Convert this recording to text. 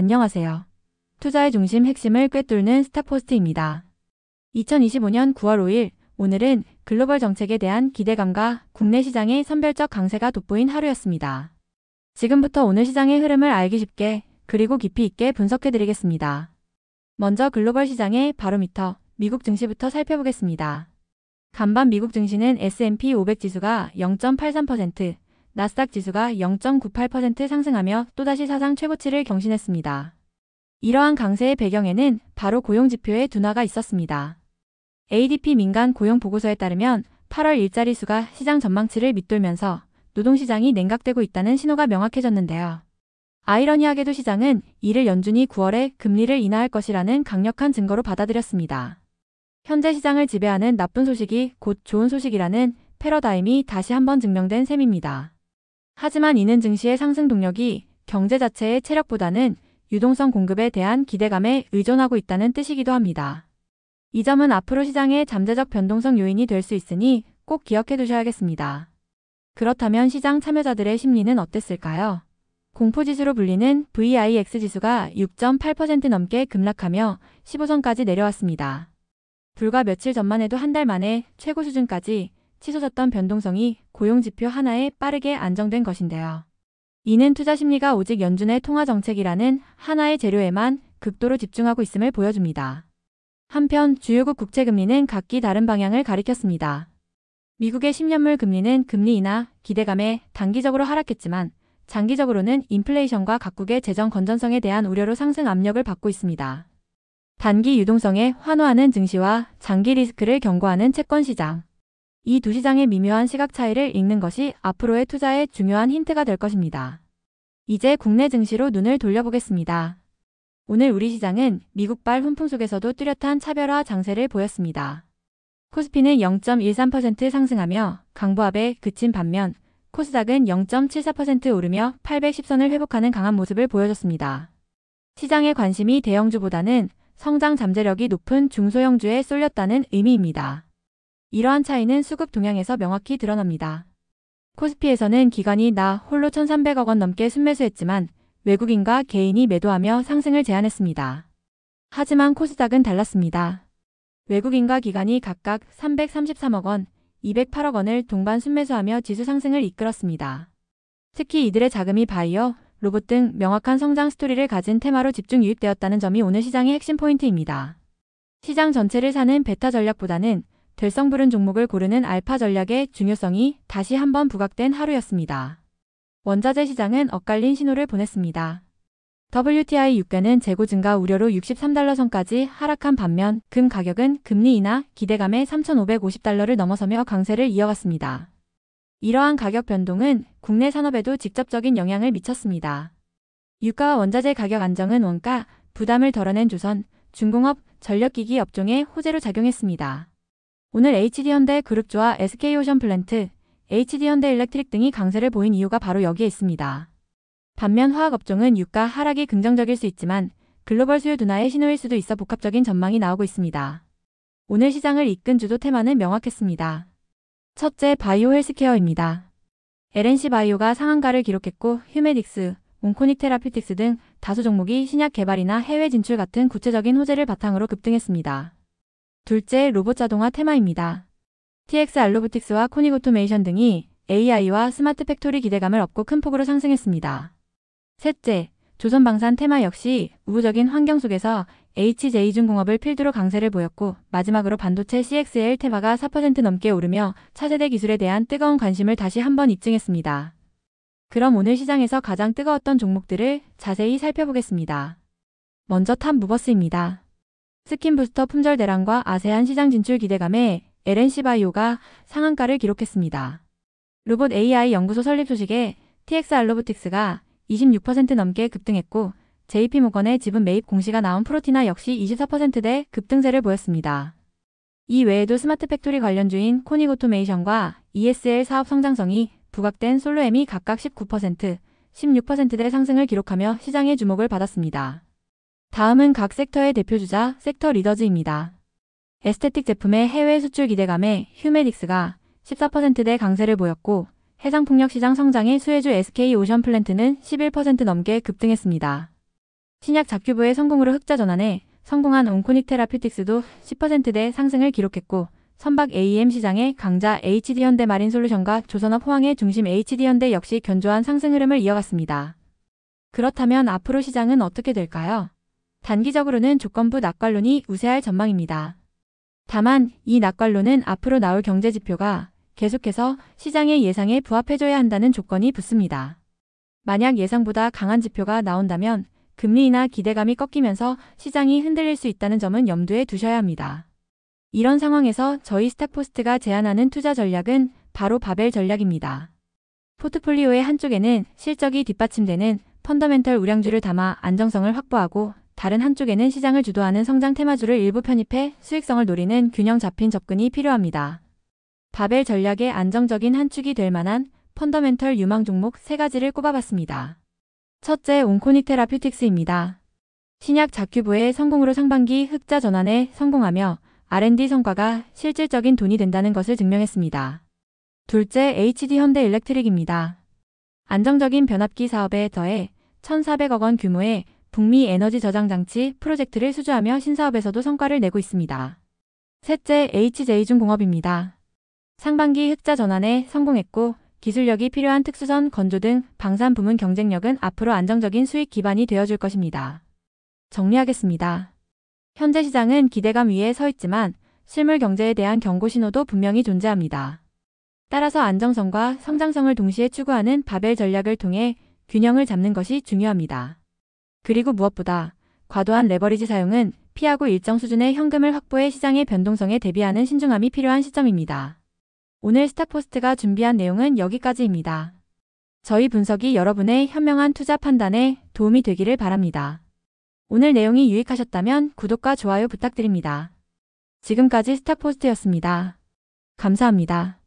안녕하세요. 투자의 중심 핵심을 꿰뚫는 스탁포스트입니다. 2025년 9월 5일, 오늘은 글로벌 정책에 대한 기대감과 국내 시장의 선별적 강세가 돋보인 하루였습니다. 지금부터 오늘 시장의 흐름을 알기 쉽게 그리고 깊이 있게 분석해드리겠습니다. 먼저 글로벌 시장의 바로미터, 미국 증시부터 살펴보겠습니다. 간밤 미국 증시는 S&P 500 지수가 0.83%, 나스닥 지수가 0.98% 상승하며 또다시 사상 최고치를 경신했습니다. 이러한 강세의 배경에는 바로 고용지표의 둔화가 있었습니다. ADP 민간 고용 보고서에 따르면 8월 일자리 수가 시장 전망치를 밑돌면서 노동시장이 냉각되고 있다는 신호가 명확해졌는데요. 아이러니하게도 시장은 이를 연준이 9월에 금리를 인하할 것이라는 강력한 증거로 받아들였습니다. 현재 시장을 지배하는 나쁜 소식이 곧 좋은 소식이라는 패러다임이 다시 한번 증명된 셈입니다. 하지만 이는 증시의 상승 동력이 경제 자체의 체력보다는 유동성 공급에 대한 기대감에 의존하고 있다는 뜻이기도 합니다. 이 점은 앞으로 시장의 잠재적 변동성 요인이 될 수 있으니 꼭 기억해 두셔야겠습니다. 그렇다면 시장 참여자들의 심리는 어땠을까요? 공포지수로 불리는 VIX 지수가 6.8% 넘게 급락하며 15선까지 내려왔습니다. 불과 며칠 전만 해도 한 달 만에 최고 수준까지 치솟았던 변동성이 고용지표 하나에 빠르게 안정된 것인데요. 이는 투자 심리가 오직 연준의 통화정책이라는 하나의 재료에만 극도로 집중하고 있음을 보여줍니다. 한편 주요국 국채금리는 각기 다른 방향을 가리켰습니다. 미국의 10년물 금리는 금리 인하 기대감에 단기적으로 하락했지만 장기적으로는 인플레이션과 각국의 재정 건전성에 대한 우려로 상승 압력을 받고 있습니다. 단기 유동성에 환호하는 증시와 장기 리스크를 경고하는 채권시장. 이 두 시장의 미묘한 시각 차이를 읽는 것이 앞으로의 투자에 중요한 힌트가 될 것입니다. 이제 국내 증시로 눈을 돌려보겠습니다. 오늘 우리 시장은 미국발 훈풍 속에서도 뚜렷한 차별화 장세를 보였습니다. 코스피는 0.13% 상승하며 강보합에 그친 반면 코스닥은 0.74% 오르며 810선을 회복하는 강한 모습을 보여줬습니다. 시장의 관심이 대형주보다는 성장 잠재력이 높은 중소형주에 쏠렸다는 의미입니다. 이러한 차이는 수급 동향에서 명확히 드러납니다. 코스피에서는 기관이 나 홀로 1,300억 원 넘게 순매수했지만 외국인과 개인이 매도하며 상승을 제한했습니다. 하지만 코스닥은 달랐습니다. 외국인과 기관이 각각 333억 원, 208억 원을 동반 순매수하며 지수 상승을 이끌었습니다. 특히 이들의 자금이 바이오, 로봇 등 명확한 성장 스토리를 가진 테마로 집중 유입되었다는 점이 오늘 시장의 핵심 포인트입니다. 시장 전체를 사는 베타 전략보다는 될성 부른 종목을 고르는 알파 전략의 중요성이 다시 한번 부각된 하루였습니다. 원자재 시장은 엇갈린 신호를 보냈습니다. WTI 유가는 재고 증가 우려로 63달러 선까지 하락한 반면 금 가격은 금리 인하 기대감에 3,550달러를 넘어서며 강세를 이어갔습니다. 이러한 가격 변동은 국내 산업에도 직접적인 영향을 미쳤습니다. 유가와 원자재 가격 안정은 원가 부담을 덜어낸 조선, 중공업, 전력기기 업종의 호재로 작용했습니다. 오늘 HD현대그룹주와 SK오션플랜트, HD현대일렉트릭 등이 강세를 보인 이유가 바로 여기에 있습니다. 반면 화학업종은 유가 하락이 긍정적일 수 있지만 글로벌 수요 둔화의 신호일 수도 있어 복합적인 전망이 나오고 있습니다. 오늘 시장을 이끈 주도 테마는 명확했습니다. 첫째, 바이오 헬스케어입니다. LNC 바이오가 상한가를 기록했고 휴메딕스, 온코닉 테라피틱스 등 다수 종목이 신약 개발이나 해외 진출 같은 구체적인 호재를 바탕으로 급등했습니다. 둘째, 로봇 자동화 테마입니다. TX 알로보틱스와 코닉 오토메이션 등이 AI와 스마트 팩토리 기대감을 얻고 큰 폭으로 상승했습니다. 셋째, 조선방산 테마 역시 우호적인 환경 속에서 HJ중공업을 필두로 강세를 보였고 마지막으로 반도체 CXL 테마가 4% 넘게 오르며 차세대 기술에 대한 뜨거운 관심을 다시 한번 입증했습니다. 그럼 오늘 시장에서 가장 뜨거웠던 종목들을 자세히 살펴보겠습니다. 먼저 탑무버스입니다. 스킨부스터 품절 대란과 아세안 시장 진출 기대감에 LNC바이오가 상한가를 기록했습니다. 로봇 AI 연구소 설립 소식에 TX 알로보틱스가 26% 넘게 급등했고 JP모건의 지분 매입 공시가 나온 프로티나 역시 24%대 급등세를 보였습니다. 이 외에도 스마트 팩토리 관련주인 코닉 오토메이션과 ESL 사업 성장성이 부각된 솔로엠이 각각 19%, 16%대 상승을 기록하며 시장의 주목을 받았습니다. 다음은 각 섹터의 대표주자 섹터 리더즈입니다. 에스테틱 제품의 해외 수출 기대감에 휴메딕스가 14%대 강세를 보였고 해상풍력 시장 성장의 수혜주 SK오션플랜트는 11% 넘게 급등했습니다. 신약 자큐브의 성공으로 흑자 전환에 성공한 온코닉 테라퓨틱스도 10%대 상승을 기록했고 선박 AEM 시장의 강자 HD현대 마린솔루션과 조선업 호황의 중심 HD현대 역시 견조한 상승 흐름을 이어갔습니다. 그렇다면 앞으로 시장은 어떻게 될까요? 단기적으로는 조건부 낙관론이 우세할 전망입니다. 다만 이 낙관론은 앞으로 나올 경제지표가 계속해서 시장의 예상에 부합해줘야 한다는 조건이 붙습니다. 만약 예상보다 강한 지표가 나온다면 금리 인하 기대감이 꺾이면서 시장이 흔들릴 수 있다는 점은 염두에 두셔야 합니다. 이런 상황에서 저희 스탁포스트가 제안하는 투자 전략은 바로 바벨 전략입니다. 포트폴리오의 한쪽에는 실적이 뒷받침되는 펀더멘털 우량주를 담아 안정성을 확보하고 다른 한쪽에는 시장을 주도하는 성장 테마주를 일부 편입해 수익성을 노리는 균형 잡힌 접근이 필요합니다. 바벨 전략의 안정적인 한 축이 될 만한 펀더멘털 유망 종목 3가지를 꼽아봤습니다. 첫째, 온코닉 테라퓨틱스입니다. 신약 자큐브의 성공으로 상반기 흑자 전환에 성공하며 R&D 성과가 실질적인 돈이 된다는 것을 증명했습니다. 둘째, HD현대 일렉트릭입니다. 안정적인 변압기 사업에 더해 1,400억 원 규모의 북미 에너지 저장 장치 프로젝트를 수주하며 신사업에서도 성과를 내고 있습니다. 셋째, HJ중공업입니다. 상반기 흑자 전환에 성공했고 기술력이 필요한 특수선, 건조 등 방산 부문 경쟁력은 앞으로 안정적인 수익 기반이 되어줄 것입니다. 정리하겠습니다. 현재 시장은 기대감 위에 서 있지만 실물 경제에 대한 경고 신호도 분명히 존재합니다. 따라서 안정성과 성장성을 동시에 추구하는 바벨 전략을 통해 균형을 잡는 것이 중요합니다. 그리고 무엇보다 과도한 레버리지 사용은 피하고 일정 수준의 현금을 확보해 시장의 변동성에 대비하는 신중함이 필요한 시점입니다. 오늘 스탁포스트가 준비한 내용은 여기까지입니다. 저희 분석이 여러분의 현명한 투자 판단에 도움이 되기를 바랍니다. 오늘 내용이 유익하셨다면 구독과 좋아요 부탁드립니다. 지금까지 스탁포스트였습니다. 감사합니다.